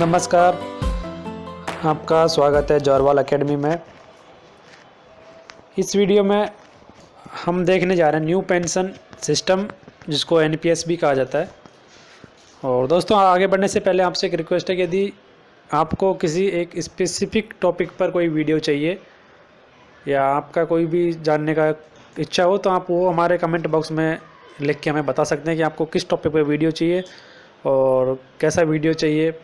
नमस्कार, आपका स्वागत है जौहरवाल एकेडमी में। इस वीडियो में हम देखने जा रहे हैं न्यू पेंशन सिस्टम, जिसको एनपीएस भी कहा जाता है। और दोस्तों, आगे बढ़ने से पहले आपसे एक रिक्वेस्ट है कि यदि आपको किसी एक स्पेसिफिक टॉपिक पर कोई वीडियो चाहिए या आपका कोई भी जानने का इच्छा हो, तो आप वो हमारे कमेंट बॉक्स में लिख के हमें बता सकते हैं कि आपको किस टॉपिक पर वीडियो चाहिए और कैसा वीडियो चाहिए,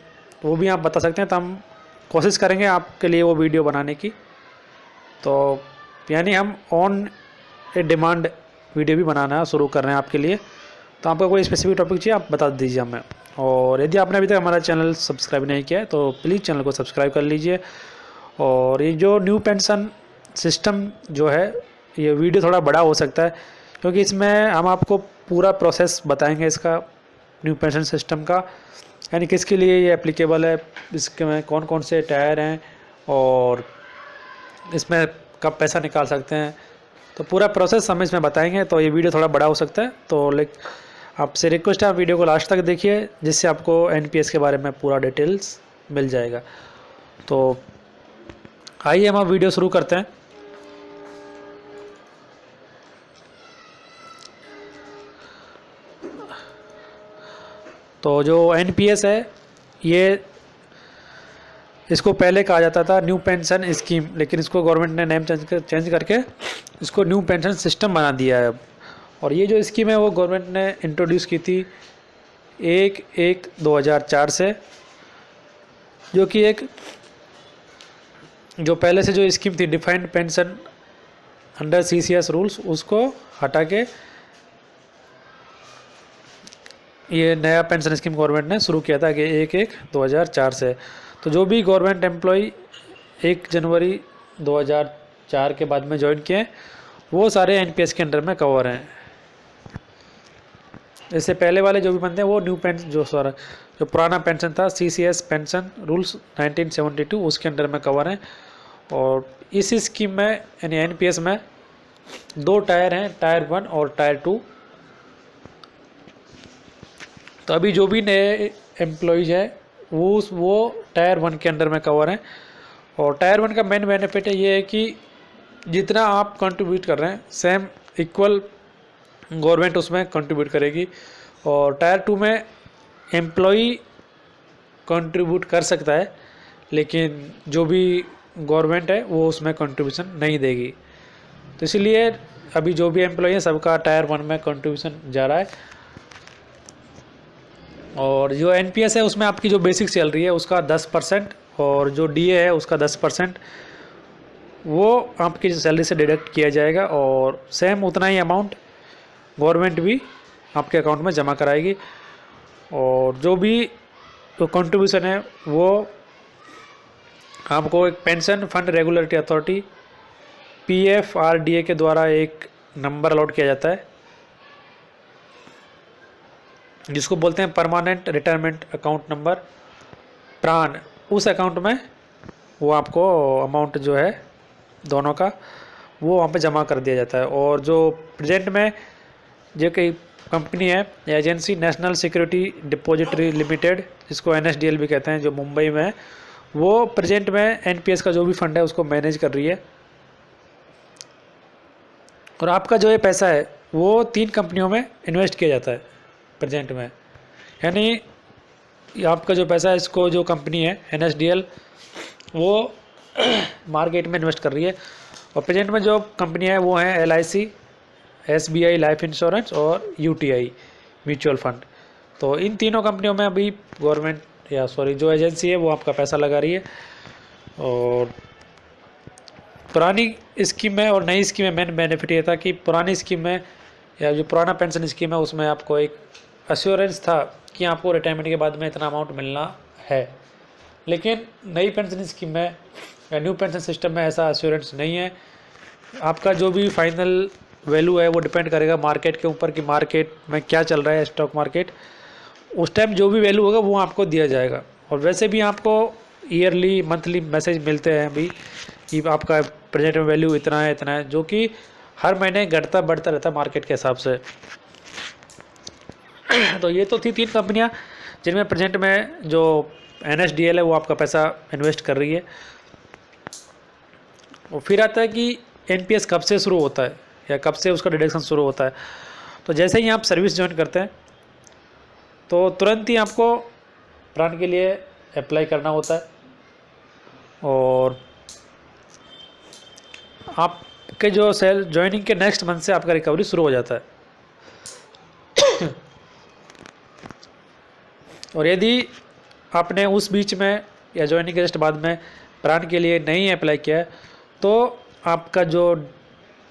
वो भी आप बता सकते हैं। तो हम कोशिश करेंगे आपके लिए वो वीडियो बनाने की। तो यानी हम ऑन ए डिमांड वीडियो भी बनाना शुरू कर रहे हैं आपके लिए। तो आपको कोई स्पेसिफिक टॉपिक चाहिए, आप बता दीजिए हमें। और यदि आपने अभी तक हमारा चैनल सब्सक्राइब नहीं किया है तो प्लीज़ चैनल को सब्सक्राइब कर लीजिए। और ये जो न्यू पेंशन सिस्टम जो है, ये वीडियो थोड़ा बड़ा हो सकता है, क्योंकि इसमें हम आपको पूरा प्रोसेस बताएंगे इसका, न्यू पेंशन सिस्टम का, यानी किसके लिए ये एप्लीकेबल है, इसके में कौन कौन से टायर हैं और इसमें कब पैसा निकाल सकते हैं। तो पूरा प्रोसेस हम इसमें बताएंगे। तो ये वीडियो थोड़ा बड़ा हो सकता है, तो आपसे रिक्वेस्ट है आप वीडियो को लास्ट तक देखिए, जिससे आपको एनपीएस के बारे में पूरा डिटेल्स मिल जाएगा। तो आइए हम अब वीडियो शुरू करते हैं। तो जो एनपीएस है, ये इसको पहले कहा जाता था न्यू पेंशन स्कीम, लेकिन इसको गवर्नमेंट ने नेम चेंज करके इसको न्यू पेंशन सिस्टम बना दिया है अब। और ये जो स्कीम है वो गवर्नमेंट ने इंट्रोड्यूस की थी 1/1/2004 से, जो कि एक जो पहले से जो स्कीम थी defined pension under CCS rules, उसको हटा के ये नया पेंशन स्कीम गवर्नमेंट ने शुरू किया था कि 1/1/2004 से। तो जो भी गवर्नमेंट एम्प्लॉय 1 जनवरी 2004 के बाद में ज्वाइन किए, वो सारे एनपीएस के अंडर में कवर हैं। इससे पहले वाले जो भी बनते हैं वो न्यू पेंशन जो पुराना पेंशन था सीसीएस पेंशन रूल्स 1972, उसके अंडर में कवर हैं। और इस स्कीम में यानी एनपीएस में 2 टायर हैं, टायर 1 और टायर 2। तो अभी जो भी नए एम्प्लॉयज़ हैं वो टायर 1 के अंडर में कवर हैं। और टायर 1 का मेन बेनिफिट है ये है कि जितना आप कंट्रीब्यूट कर रहे हैं सेम इक्वल गवर्नमेंट उसमें कंट्रीब्यूट करेगी। और टायर 2 में एम्प्लॉई कंट्रीब्यूट कर सकता है, लेकिन जो भी गवर्नमेंट है वो उसमें कंट्रीब्यूशन नहीं देगी। तो इसलिए अभी जो भी एम्प्लॉई है सबका टायर 1 में कंट्रीब्यूशन जा रहा है। और जो एनपीएस है उसमें आपकी जो बेसिक सैलरी है उसका 10% और जो डीए है उसका 10% वो आपकी सैलरी से डिडक्ट किया जाएगा। और सेम उतना ही अमाउंट गवर्नमेंट भी आपके अकाउंट में जमा कराएगी। और जो भी कंट्रीब्यूशन है वो आपको एक pension fund regulatory authority PFRDA के द्वारा एक नंबर अलॉट किया जाता है, जिसको बोलते हैं परमानेंट रिटायरमेंट अकाउंट नंबर, प्रान। उस अकाउंट में वो आपको अमाउंट जो है दोनों का वो वहाँ पे जमा कर दिया जाता है। और जो प्रेजेंट में जो कई कंपनी है agency national security depository limited, जिसको एनएसडीएल भी कहते हैं, जो मुंबई में है, वो प्रेजेंट में एनपीएस का जो भी फंड है उसको मैनेज कर रही है। और आपका जो ये पैसा है वो 3 कंपनियों में इन्वेस्ट किया जाता है प्रेजेंट में। यानी आपका जो पैसा है इसको जो कंपनी है एनएसडीएल वो मार्केट में इन्वेस्ट कर रही है। और प्रेजेंट में जो कंपनी है वो है एलआईसी, एसबीआई लाइफ इंश्योरेंस और यूटीआई म्यूचुअल फंड। तो इन तीनों कंपनियों में अभी गवर्नमेंट जो एजेंसी है वो आपका पैसा लगा रही है। और पुरानी स्कीम में और नई स्कीम में मेन बेनिफिट ये था कि पुरानी स्कीम में या जो पुराना पेंशन स्कीम है उसमें आपको एक अश्योरेंस था कि आपको रिटायरमेंट के बाद में इतना अमाउंट मिलना है। लेकिन नई पेंशन स्कीम में या न्यू पेंशन सिस्टम में ऐसा अश्योरेंस नहीं है। आपका जो भी फाइनल वैल्यू है वो डिपेंड करेगा मार्केट के ऊपर कि मार्केट में क्या चल रहा है, स्टॉक मार्केट, उस टाइम जो भी वैल्यू होगा वो आपको दिया जाएगा। और वैसे भी आपको ईयरली मंथली मैसेज मिलते हैं अभी कि आपका प्रेजेंट में वैल्यू इतना है, जो कि हर महीने घटता बढ़ता रहता है मार्केट के हिसाब से। तो ये तो थी 3 कंपनियां जिनमें प्रेजेंट में जो NSDL है वो आपका पैसा इन्वेस्ट कर रही है। और फिर आता है कि NPS कब से शुरू होता है या कब से उसका डिडक्शन शुरू होता है। तो जैसे ही आप सर्विस ज्वाइन करते हैं तो तुरंत ही आपको प्लान के लिए अप्लाई करना होता है और आपके जो सेल ज्वाइनिंग के नेक्स्ट मंथ से आपका रिकवरी शुरू हो जाता है। और यदि आपने उस बीच में या ज्वाइनिंग के जस्ट बाद में प्लान के लिए नहीं अप्लाई किया है तो आपका जो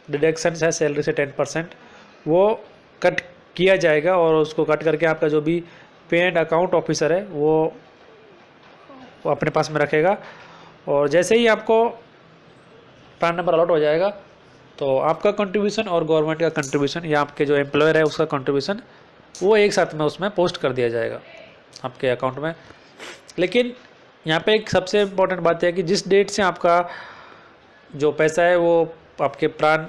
डिडक्शन है सैलरी से 10% वो कट किया जाएगा और उसको कट करके आपका जो भी पे एंड अकाउंट ऑफिसर है वो अपने पास में रखेगा। और जैसे ही आपको पैन नंबर अलॉट हो जाएगा तो आपका कंट्रीब्यूशन और गवर्नमेंट का कंट्रीब्यूशन या आपके जो एम्प्लॉयर है उसका कंट्रीब्यूशन वो एक साथ में उसमें पोस्ट कर दिया जाएगा आपके अकाउंट में। लेकिन यहाँ पे एक सबसे इम्पोर्टेंट बात है कि जिस डेट से आपका जो पैसा है वो आपके प्राण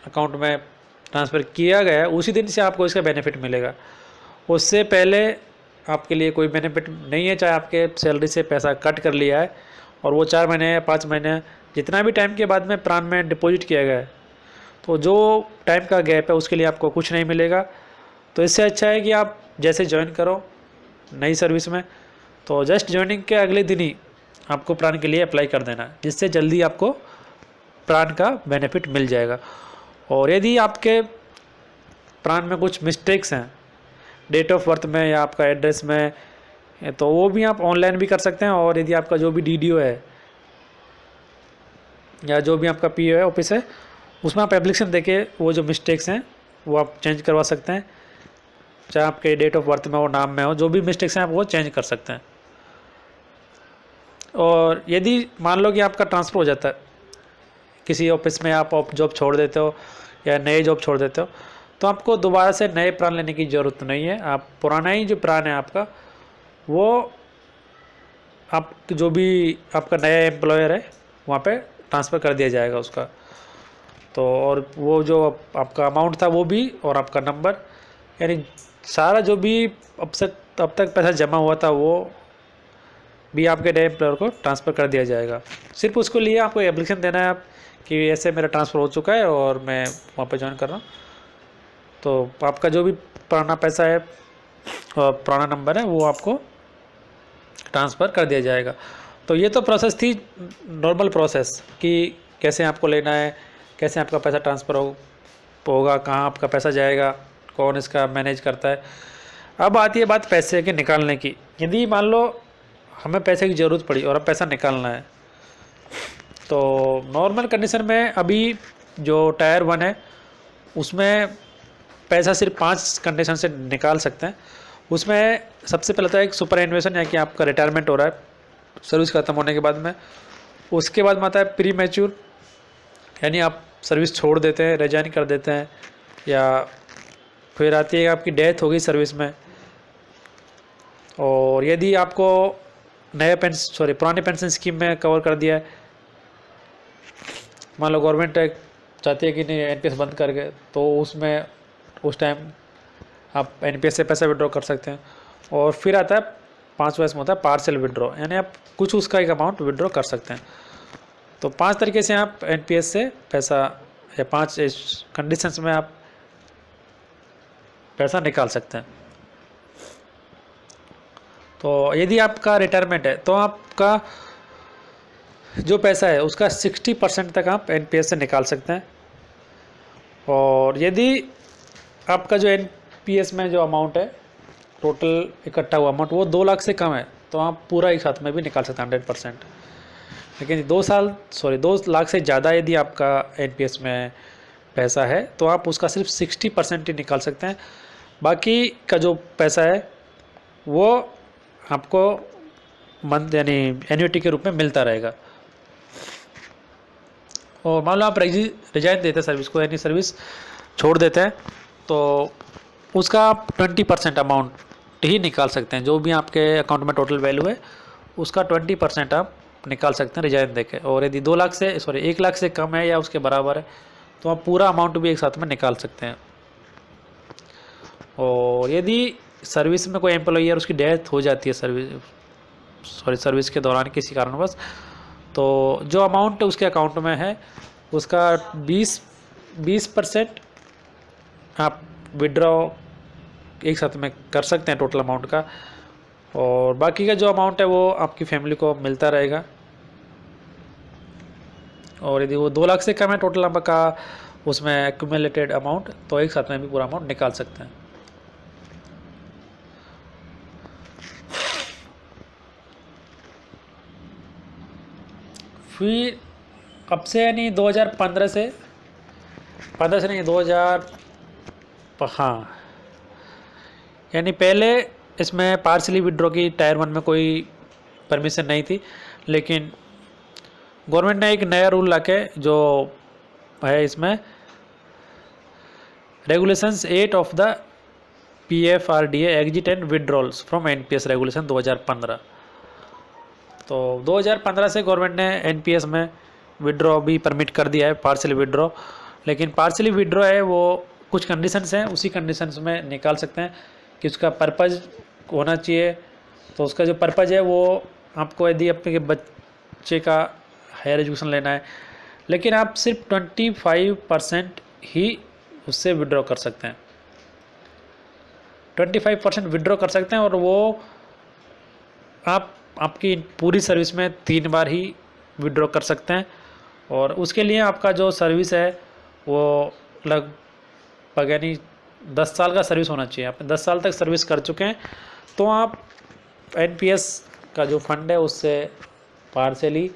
अकाउंट में ट्रांसफ़र किया गया है उसी दिन से आपको इसका बेनिफिट मिलेगा। उससे पहले आपके लिए कोई बेनिफिट नहीं है, चाहे आपके सैलरी से पैसा कट कर लिया है और वो 4 महीने या 5 महीने जितना भी टाइम के बाद में प्राण में डिपॉजिट किया गया है तो जो टाइम का गैप है उसके लिए आपको कुछ नहीं मिलेगा। तो इससे अच्छा है कि आप जैसे ज्वाइन करो नई सर्विस में तो जस्ट ज्वाइनिंग के अगले दिन ही आपको प्राण के लिए अप्लाई कर देना है, जिससे जल्दी आपको प्राण का बेनिफिट मिल जाएगा। और यदि आपके प्राण में कुछ मिस्टेक्स हैं डेट ऑफ बर्थ में या आपका एड्रेस में तो वो भी आप ऑनलाइन भी कर सकते हैं। और यदि आपका जो भी DDO है या जो भी आपका PO है ऑफिस है उसमें आप एप्लीकेशन देके वो जो मिस्टेक्स हैं वो आप चेंज करवा सकते हैं, चाहे आपके डेट ऑफ बर्थ में हो, नाम में हो, जो भी मिस्टेक्स हैं आप वो चेंज कर सकते हैं। और यदि मान लो कि आपका ट्रांसफ़र हो जाता है किसी ऑफिस में, आप जॉब छोड़ देते हो या नए जॉब छोड़ देते हो तो आपको दोबारा से नए प्लान लेने की ज़रूरत नहीं है। आप पुराना ही जो प्लान है आपका वो आप जो भी आपका नया एम्प्लॉयर है वहाँ पे ट्रांसफ़र कर दिया जाएगा उसका। तो और वो जो आपका अमाउंट था वो भी और आपका नंबर यानी सारा जो भी अब तक पैसा जमा हुआ था वो भी आपके नए एम्प्लॉयर को ट्रांसफ़र कर दिया जाएगा। सिर्फ उसको लिए आपको एप्लीकेशन देना है आप कि ऐसे मेरा ट्रांसफ़र हो चुका है और मैं वहाँ पे ज्वाइन कर रहा हूँ। तो आपका जो भी पुराना पैसा है और पुराना नंबर है वो आपको ट्रांसफ़र कर दिया जाएगा। तो ये तो प्रोसेस थी, नॉर्मल प्रोसेस कि कैसे आपको लेना है, कैसे आपका पैसा ट्रांसफ़र होगा, कहाँ आपका पैसा जाएगा, कौन इसका मैनेज करता है। अब आती है बात पैसे के निकालने की। यदि मान लो हमें पैसे की ज़रूरत पड़ी और अब पैसा निकालना है तो नॉर्मल कंडीशन में अभी जो टायर 1 है उसमें पैसा सिर्फ 5 कंडीशन से निकाल सकते हैं। उसमें सबसे पहले तो एक सुपर एन्युएशन है कि आपका रिटायरमेंट हो रहा है सर्विस खत्म होने के बाद में। उसके बाद में आता है प्री मैच्योर यानी आप सर्विस छोड़ देते हैं, रिजाइन कर देते हैं, या फिर आती है आपकी डेथ हो गई सर्विस में। और यदि आपको पुराने पेंशन स्कीम में कवर कर दिया है, मान लो गवर्नमेंट चाहती है कि नहीं NPS बंद कर गए तो उसमें उस टाइम आप NPS से पैसा विड्रॉ कर सकते हैं। और फिर आता है 5वां इसमें होता है पार्शियल विड्रॉ, यानी आप कुछ उसका एक अमाउंट विड्रॉ कर सकते हैं। तो 5 तरीके से आप NPS से पैसा या 5 कंडीशंस में आप पैसा निकाल सकते हैं। तो यदि आपका रिटायरमेंट है तो आपका जो पैसा है उसका 60% तक आप NPS से निकाल सकते हैं। और यदि आपका जो NPS में जो अमाउंट है टोटल इकट्ठा हुआ अमाउंट वो 2 लाख से कम है तो आप पूरा एक साथ में भी निकाल सकते हैं 100%। लेकिन 2 लाख से ज़्यादा यदि आपका NPS में पैसा है तो आप उसका सिर्फ 60% ही निकाल सकते हैं। बाकी का जो पैसा है वो आपको मंथ यानी एन्युटी के रूप में मिलता रहेगा। और मान लो आप रिजाइन देते हैं सर्विस को, यानी सर्विस छोड़ देते हैं तो उसका आप 20% अमाउंट ही निकाल सकते हैं। जो भी आपके अकाउंट में टोटल वैल्यू है उसका 20% आप निकाल सकते हैं रिजाइन देके। और यदि 1 लाख से कम है या उसके बराबर है तो आप पूरा अमाउंट भी एक साथ में निकाल सकते हैं। और यदि सर्विस में कोई एम्प्लॉई है उसकी डेथ हो जाती है सर्विस सर्विस के दौरान किसी कारणवश, तो जो अमाउंट उसके अकाउंट में है उसका 20% आप विड्रॉ एक साथ में कर सकते हैं टोटल अमाउंट का, और बाकी का जो अमाउंट है वो आपकी फैमिली को मिलता रहेगा। और यदि वो 2 लाख से कम है टोटल आपका उसमें एक्यूमुलेटेड अमाउंट, तो एक साथ में भी पूरा अमाउंट निकाल सकते हैं। फिर अब से यानी 2015 से 15 से नहीं 2000, हाँ, यानी पहले इसमें पार्सली विड्रॉ की टायर 1 में कोई परमिशन नहीं थी, लेकिन गवर्नमेंट ने एक नया रूल लाके जो है इसमें regulations 8 of the PFRDA exit and withdrawals from NPS regulation 2015। तो 2015 से गवर्नमेंट ने NPS में विड्रॉ भी परमिट कर दिया है, पार्सली विड्रॉ। लेकिन पार्सली विड्रॉ है वो कुछ कंडीशंस हैं, उसी कंडीशंस में निकाल सकते हैं कि उसका पर्पज़ होना चाहिए। तो उसका जो पर्पज़ है वो आपको यदि अपने बच्चे का हायर एजुकेशन लेना है, लेकिन आप सिर्फ 25% ही उससे विड्रॉ कर सकते हैं, 25% विड्रॉ कर सकते हैं, और वो आप आपकी पूरी सर्विस में 3 बार ही विड्रॉ कर सकते हैं। और उसके लिए आपका जो सर्विस है वो लगभग यानी 10 साल का सर्विस होना चाहिए। आप 10 साल तक सर्विस कर चुके हैं तो आप NPS का जो फंड है उससे पार्सली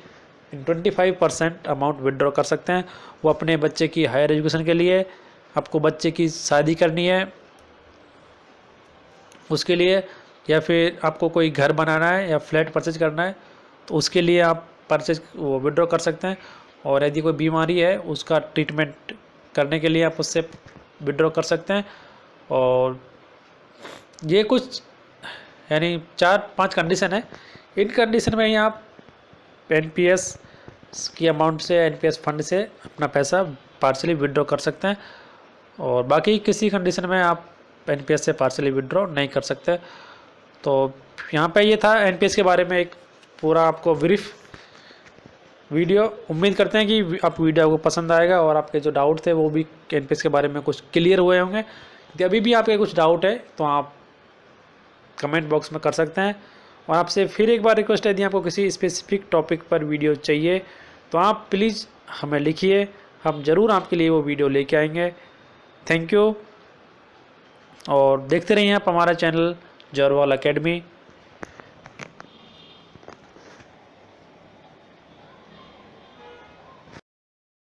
25% अमाउंट विड्रॉ कर सकते हैं। वो अपने बच्चे की हायर एजुकेशन के लिए, आपको बच्चे की शादी करनी है उसके लिए, या फिर आपको कोई घर बनाना है या फ्लैट परचेज करना है तो उसके लिए आप वो विड्रॉ कर सकते हैं। और यदि कोई बीमारी है उसका ट्रीटमेंट करने के लिए आप उससे विड्रॉ कर सकते हैं। और ये कुछ यानी 4-5 कंडीशन है। इन कंडीशन में ही आप NPS की अमाउंट से, NPS फंड से अपना पैसा पार्सली विड्रॉ कर सकते हैं, और बाकी किसी कंडीशन में आप NPS से पार्सली विड्रॉ नहीं कर सकते। तो यहाँ पे ये था NPS के बारे में एक पूरा आपको ब्रीफ वीडियो। उम्मीद करते हैं कि आप वीडियो को पसंद आएगा और आपके जो डाउट थे वो भी NPS के बारे में कुछ क्लियर हुए होंगे। यदि अभी भी आपके कुछ डाउट है तो आप कमेंट बॉक्स में कर सकते हैं। और आपसे फिर एक बार रिक्वेस्ट है, यदि आपको किसी स्पेसिफिक टॉपिक पर वीडियो चाहिए तो आप प्लीज़ हमें लिखिए, हम ज़रूर आपके लिए वो वीडियो लेके आएंगे। थैंक यू, और देखते रहिए आप हमारा चैनल जॉरवाल अकेडमी।